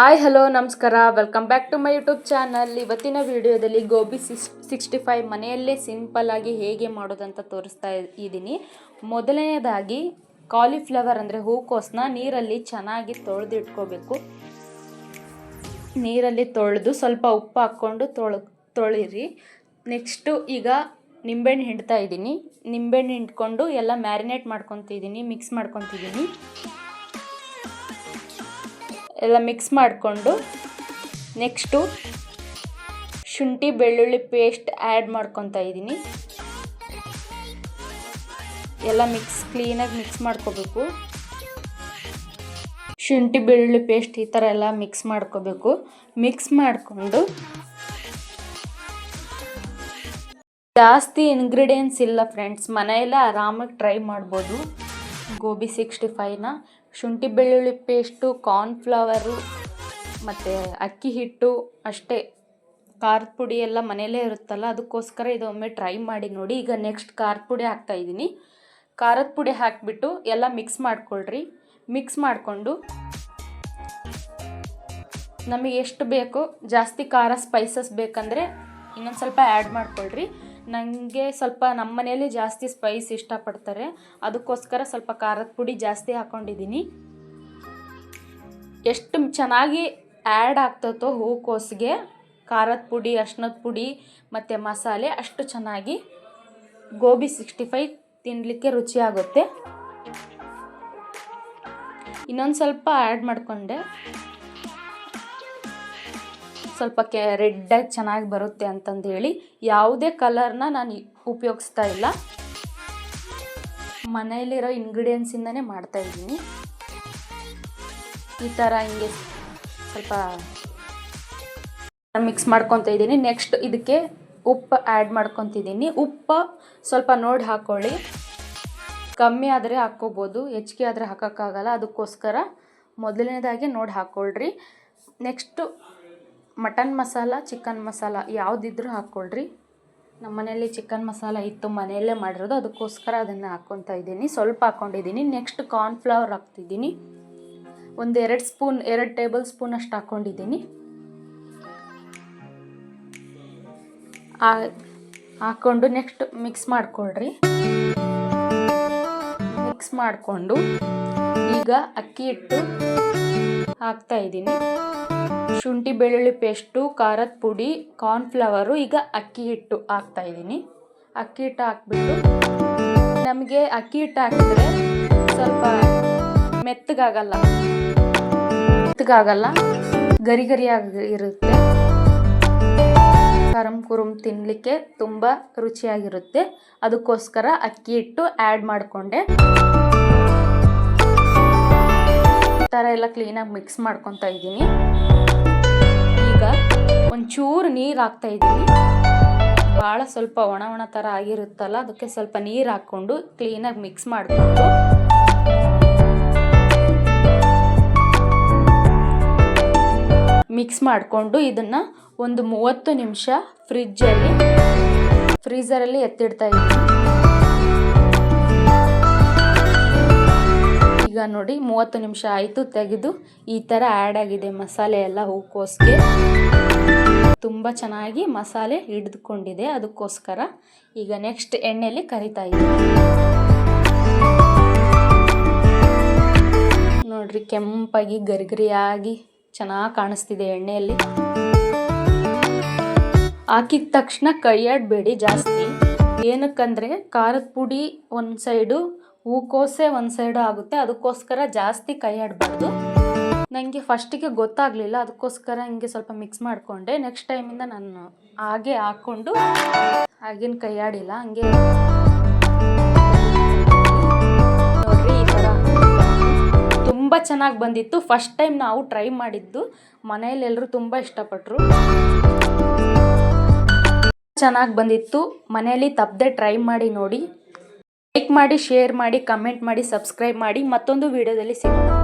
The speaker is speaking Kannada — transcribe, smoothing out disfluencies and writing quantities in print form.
ಹಾಯ್ ಹಲೋ ನಮಸ್ಕಾರ, welcome back to my YouTube channel. ಇವತ್ತಿನ ವಿಡಿಯೋದಲ್ಲಿ ಗೋಬಿ 65 ಮನೆಯಲ್ಲೇ ಸಿಂಪಲ್ಲಾಗಿ ಹೇಗೆ ಮಾಡೋದಂತ ತೋರಿಸ್ತಾ ಇದ್ದೀನಿ. ಮೊದಲನೇದಾಗಿ ಕಾಲಿಫ್ಲವರ್ ಅಂದರೆ ಹೂಕೋಸನ್ನ ನೀರಲ್ಲಿ ಚೆನ್ನಾಗಿ ತೊಳೆದಿಟ್ಕೋಬೇಕು. ನೀರಲ್ಲಿ ತೊಳೆದು ಸ್ವಲ್ಪ ಉಪ್ಪು ಹಾಕ್ಕೊಂಡು ತೊಳಿರಿ. ನೆಕ್ಸ್ಟು ಈಗ ನಿಂಬೆಹಣ್ಣು ಹಿಂಡ್ತಾ ಇದ್ದೀನಿ. ನಿಂಬೆಹಣ್ಣು ಹಿಂಡ್ಕೊಂಡು ಎಲ್ಲ ಮ್ಯಾರಿನೇಟ್ ಮಾಡ್ಕೊತಿದ್ದೀನಿ, ಮಿಕ್ಸ್ ಮಾಡ್ಕೊತಿದ್ದೀನಿ. ಎಲ್ಲ ಮಿಕ್ಸ್ ಮಾಡಿಕೊಂಡು ನೆಕ್ಸ್ಟು ಶುಂಠಿ ಬೆಳ್ಳುಳ್ಳಿ ಪೇಸ್ಟ್ ಆ್ಯಡ್ ಮಾಡ್ಕೊತಾ ಇದ್ದೀನಿ. ಎಲ್ಲ ಕ್ಲೀನಾಗಿ ಮಿಕ್ಸ್ ಮಾಡ್ಕೋಬೇಕು. ಶುಂಠಿ ಬೆಳ್ಳುಳ್ಳಿ ಪೇಸ್ಟ್ ಈ ಥರ ಎಲ್ಲ ಮಿಕ್ಸ್ ಮಾಡ್ಕೋಬೇಕು. ಮಿಕ್ಸ್ ಮಾಡಿಕೊಂಡು ಜಾಸ್ತಿ ಇಂಗ್ರೀಡಿಯೆಂಟ್ಸ್ ಇಲ್ಲ ಫ್ರೆಂಡ್ಸ್, ಮನೆಯಲ್ಲೇ ಆರಾಮಾಗಿ ಟ್ರೈ ಮಾಡ್ಬೋದು ಗೋಬಿ 65ನ. ಶುಂಠಿ ಬೆಳ್ಳುಳ್ಳಿ ಪೇಸ್ಟು, ಕಾರ್ನ್ಫ್ಲವರು ಮತ್ತು ಅಕ್ಕಿ ಹಿಟ್ಟು ಅಷ್ಟೇ. ಖಾರದ ಪುಡಿ ಎಲ್ಲ ಮನೆಯಲ್ಲೇ ಇರುತ್ತಲ್ಲ, ಅದಕ್ಕೋಸ್ಕರ ಇದೊಮ್ಮೆ ಟ್ರೈ ಮಾಡಿ ನೋಡಿ. ಈಗ ನೆಕ್ಸ್ಟ್ ಖಾರದ ಪುಡಿ ಹಾಕ್ತಾಯಿದ್ದೀನಿ. ಖಾರದ ಪುಡಿ ಹಾಕಿಬಿಟ್ಟು ಎಲ್ಲ ಮಿಕ್ಸ್ ಮಾಡ್ಕೊಳ್ರಿ. ಮಿಕ್ಸ್ ಮಾಡಿಕೊಂಡು ನಮಗೆ ಎಷ್ಟು ಬೇಕೋ, ಜಾಸ್ತಿ ಖಾರ ಸ್ಪೈಸಸ್ ಬೇಕಂದರೆ ಇನ್ನೊಂದು ಸ್ವಲ್ಪ ಆ್ಯಡ್ ಮಾಡ್ಕೊಳ್ರಿ. ನನಗೆ ಸ್ವಲ್ಪ ನಮ್ಮ ಮನೆಯಲ್ಲಿ ಜಾಸ್ತಿ ಸ್ಪೈಸ್ ಇಷ್ಟಪಡ್ತಾರೆ, ಅದಕ್ಕೋಸ್ಕರ ಸ್ವಲ್ಪ ಖಾರದ ಪುಡಿ ಜಾಸ್ತಿ ಹಾಕ್ಕೊಂಡಿದ್ದೀನಿ. ಎಷ್ಟು ಚೆನ್ನಾಗಿ ಆ್ಯಡ್ ಆಗ್ತತೋ ಹೂಕೋಸಿಗೆ ಖಾರದ ಪುಡಿ, ಅರ್ಶಿನದ ಪುಡಿ ಮತ್ತು ಮಸಾಲೆ, ಅಷ್ಟು ಚೆನ್ನಾಗಿ ಗೋಬಿ 65 ತಿನ್ನಲಿಕ್ಕೆ ರುಚಿಯಾಗುತ್ತೆ. ಇನ್ನೊಂದು ಸ್ವಲ್ಪ ಆ್ಯಡ್ ಮಾಡಿಕೊಂಡೆ, ಸ್ವಲ್ಪ ರೆಡ್ಡಾಗಿ ಚೆನ್ನಾಗಿ ಬರುತ್ತೆ ಅಂತಂದೇಳಿ ಯಾವುದೇ ಕಲರ್ನ ನಾನು ಉಪಯೋಗಿಸ್ತಾ ಇಲ್ಲ. ಮನೆಯಲ್ಲಿರೋ ಇಂಗ್ರೀಡಿಯೆಂಟ್ಸಿಂದನೇ ಮಾಡ್ತಾಯಿದ್ದೀನಿ. ಈ ಥರ ಹಿಂಗೆ ಸ್ವಲ್ಪ ಮಿಕ್ಸ್ ಮಾಡ್ಕೊತಾ ಇದ್ದೀನಿ. ನೆಕ್ಸ್ಟ್ ಇದಕ್ಕೆ ಉಪ್ಪು ಆ್ಯಡ್ ಮಾಡ್ಕೊತಿದ್ದೀನಿ. ಉಪ್ಪು ಸ್ವಲ್ಪ ನೋಡಿ ಹಾಕ್ಕೊಳ್ಳಿ. ಕಮ್ಮಿ ಆದರೆ ಹಾಕ್ಕೋಬೋದು, ಹೆಚ್ಚಿಗೆ ಆದರೆ ಹಾಕೋಕ್ಕಾಗಲ್ಲ, ಅದಕ್ಕೋಸ್ಕರ ಮೊದಲನೇದಾಗಿ ನೋಡಿ ಹಾಕ್ಕೊಳ್ರಿ. Next mutton masala, chicken masala ಯಾವುದಿದ್ರೂ ಹಾಕ್ಕೊಳ್ರಿ. ನಮ್ಮ ಮನೆಯಲ್ಲಿ ಚಿಕನ್ ಮಸಾಲ ಇತ್ತು, ಮನೆಯಲ್ಲೇ ಮಾಡಿರೋದು, ಅದಕ್ಕೋಸ್ಕರ ಅದನ್ನು ಹಾಕ್ಕೊತಾ ಇದ್ದೀನಿ. ಸ್ವಲ್ಪ ಹಾಕ್ಕೊಂಡಿದ್ದೀನಿ. ನೆಕ್ಸ್ಟ್ ಕಾರ್ನ್ಫ್ಲವರ್ ಹಾಕ್ತಿದ್ದೀನಿ. ಒಂದು 2 ಟೇಬಲ್ ಸ್ಪೂನ್ ಅಷ್ಟು ಹಾಕ್ಕೊಂಡಿದ್ದೀನಿ. ಹಾಕ್ಕೊಂಡು ನೆಕ್ಸ್ಟ್ ಮಿಕ್ಸ್ ಮಾಡ್ಕೊಳ್ರಿ. ಮಿಕ್ಸ್ ಮಾಡಿಕೊಂಡು ಈಗ ಅಕ್ಕಿ ಹಿಟ್ಟು ಹಾಕ್ತಾಯಿದ್ದೀನಿ. ಶುಂಠಿ ಬೆಳ್ಳುಳ್ಳಿ ಪೇಸ್ಟು, ಖಾರದ ಪುಡಿ, ಕಾರ್ನ್ಫ್ಲವರು, ಈಗ ಅಕ್ಕಿ ಹಿಟ್ಟು ಹಾಕ್ತಾಯಿದ್ದೀನಿ. ಅಕ್ಕಿ ಹಿಟ್ಟು ಹಾಕ್ಬಿಟ್ಟು ನಮಗೆ ಅಕ್ಕಿ ಹಿಟ್ಟು ಹಾಕಿದ್ರೆ ಸ್ವಲ್ಪ ಮೆತ್ತಗಾಗಲ್ಲ, ಗರಿ ಗರಿಯಾಗಿ ಇರುತ್ತೆ. ಕರಮ್ ಕುರುಮ್ ತಿನ್ನಲಿಕ್ಕೆ ತುಂಬ ರುಚಿಯಾಗಿರುತ್ತೆ. ಅದಕ್ಕೋಸ್ಕರ ಅಕ್ಕಿ ಹಿಟ್ಟು ಆ್ಯಡ್ ಮಾಡಿಕೊಂಡೆ. ಈ ಥರ ಎಲ್ಲ ಕ್ಲೀನಾಗಿ ಮಿಕ್ಸ್ ಮಾಡ್ಕೊತಾ ಇದ್ದೀನಿ. ಈಗ ಒಂಚೂರು ನೀರು ಹಾಕ್ತಾಯಿದ್ದೀನಿ. ಭಾಳ ಸ್ವಲ್ಪ ಒಣ ಥರ ಆಗಿರುತ್ತಲ್ಲ, ಅದಕ್ಕೆ ಸ್ವಲ್ಪ ನೀರು ಹಾಕ್ಕೊಂಡು ಕ್ಲೀನಾಗಿ ಮಿಕ್ಸ್ ಮಾಡಿಕೊಂಡು ಇದನ್ನು ಒಂದು 30 ನಿಮಿಷ ಫ್ರೀಝರಲ್ಲಿ ಎತ್ತಿಡ್ತಾ ಇದ್ದೀನಿ. ಈಗ ನೋಡಿ 30 ನಿಮಿಷ ಆಯಿತು, ತೆಗೆದು ಈ ಥರ ಆ್ಯಡ್ ಆಗಿದೆ ಮಸಾಲೆ ಎಲ್ಲ ಹೂಕೋಸಿಗೆ. ತುಂಬ ಚೆನ್ನಾಗಿ ಮಸಾಲೆ ಹಿಡಿದುಕೊಂಡಿದೆ, ಅದಕ್ಕೋಸ್ಕರ ಈಗ ನೆಕ್ಸ್ಟ್ ಎಣ್ಣೆಯಲ್ಲಿ ಕರಿತಾ ಇದ್ದೀನಿ. ನೋಡ್ರಿ, ಕೆಂಪಾಗಿ ಗರಿಗರಿಯಾಗಿ ಚೆನ್ನಾಗಿ ಕಾಣಿಸ್ತಿದೆ ಎಣ್ಣೆಯಲ್ಲಿ. ಹಾಕಿದ ತಕ್ಷಣ ಕೈಯಾಡಬೇಡಿ ಜಾಸ್ತಿ, ಏನಕ್ಕಂದರೆ ಖಾರದ ಪುಡಿ ಒಂದು ಸೈಡು, ಹೂಕೋಸೆ ಒಂದು ಸೈಡು ಆಗುತ್ತೆ, ಅದಕ್ಕೋಸ್ಕರ ಜಾಸ್ತಿ ಕೈಯಾಡಬಾರ್ದು. ನನಗೆ ಫಸ್ಟಿಗೆ ಗೊತ್ತಾಗಲಿಲ್ಲ, ಅದಕ್ಕೋಸ್ಕರ ಹಿಂಗೆ ಸ್ವಲ್ಪ ಮಿಕ್ಸ್ ಮಾಡಿಕೊಂಡೆ. ನೆಕ್ಸ್ಟ್ ಟೈಮಿಂದ ನಾನು ಹಾಗೆ ಹಾಕ್ಕೊಂಡು ಹಾಗೇನು ಕೈಯಾಡಿಲ್ಲ, ಹಂಗೆ ನೋಡ್ರಿ ಈ ಥರ ತುಂಬ ಚೆನ್ನಾಗಿ ಬಂದಿತ್ತು. ಫಸ್ಟ್ ಟೈಮ್ ನಾವು ಟ್ರೈ ಮಾಡಿದ್ದು, ಮನೆಯಲ್ಲಿ ಎಲ್ಲರೂ ತುಂಬ ಇಷ್ಟಪಟ್ಟರು. ಚೆನ್ನಾಗಿ ಬಂದಿತ್ತು. ಮನೆಯಲ್ಲಿ ತಪ್ಪದೆ ಟ್ರೈ ಮಾಡಿ ನೋಡಿ. ಲೈಕ್ ಮಾಡಿ, ಶೇರ್ ಮಾಡಿ, ಕಮೆಂಟ್ ಮಾಡಿ, ಸಬ್ಸ್ಕ್ರೈಬ್ ಮಾಡಿ. ಮತ್ತೊಂದು ವಿಡಿಯೋದಲ್ಲಿ ಸಿಗೋಣ.